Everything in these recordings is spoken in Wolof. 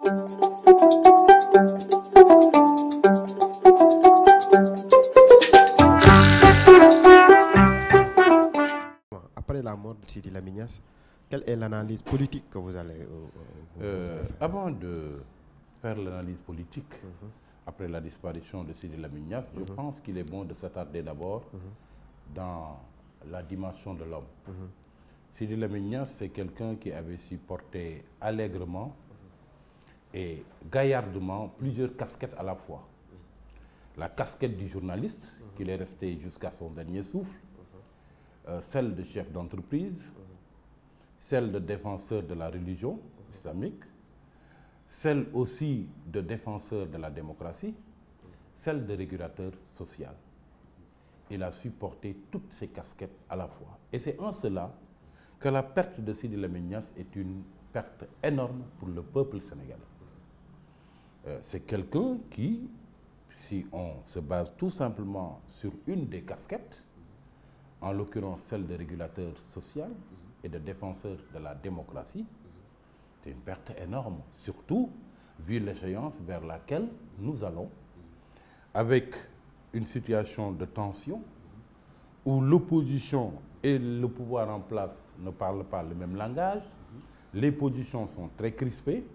Après la mort de Sidi Lamine Niasse, quelle est l'analyse politique que vous allez faire? Avant de faire l'analyse politique, après la disparition de Sidi Lamine Niasse, je pense qu'il est bon de s'attarder d'abord dans la dimension de l'homme. Sidi Lamine Niasse, c'est quelqu'un qui avait su porter allègrement et gaillardement plusieurs casquettes à la fois. La casquette du journaliste, qu'il est resté jusqu'à son dernier souffle, celle de chef d'entreprise, celle de défenseur de la religion islamique, celle aussi de défenseur de la démocratie, celle de régulateur social. Il a su porter toutes ces casquettes à la fois. Et c'est en cela que la perte de Sidi Lamine Niasse est une perte énorme pour le peuple sénégalais. C'est quelqu'un qui, si on se base tout simplement sur une des casquettes, en l'occurrence celle de régulateur social et de défenseur de la démocratie, c'est une perte énorme, surtout vu l'échéance vers laquelle nous allons, avec une situation de tension où l'opposition et le pouvoir en place ne parlent pas le même langage, les positions sont très crispées.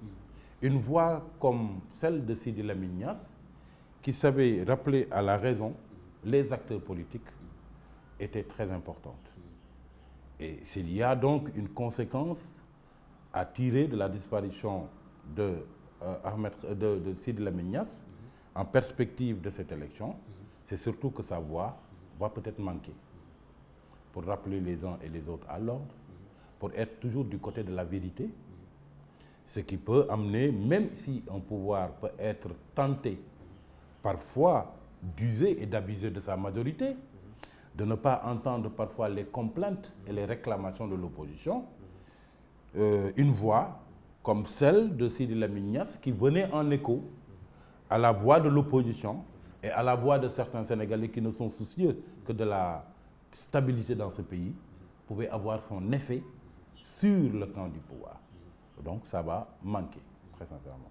Une voix comme celle de Sidi Lamine Niasse, qui savait rappeler à la raison les acteurs politiques, était très importante. Et s'il y a donc une conséquence à tirer de la disparition de Sidi Lamine Niasse, en perspective de cette élection, c'est surtout que sa voix va peut-être manquer. Pour rappeler les uns et les autres à l'ordre, pour être toujours du côté de la vérité, ce qui peut amener, même si un pouvoir peut être tenté parfois d'user et d'abuser de sa majorité, de ne pas entendre parfois les complaintes et les réclamations de l'opposition, une voix comme celle de Sidi Lamine Niasse qui venait en écho à la voix de l'opposition et à la voix de certains Sénégalais qui ne sont soucieux que de la stabilité dans ce pays, pouvait avoir son effet sur le camp du pouvoir. Donc ça va manquer, très sincèrement.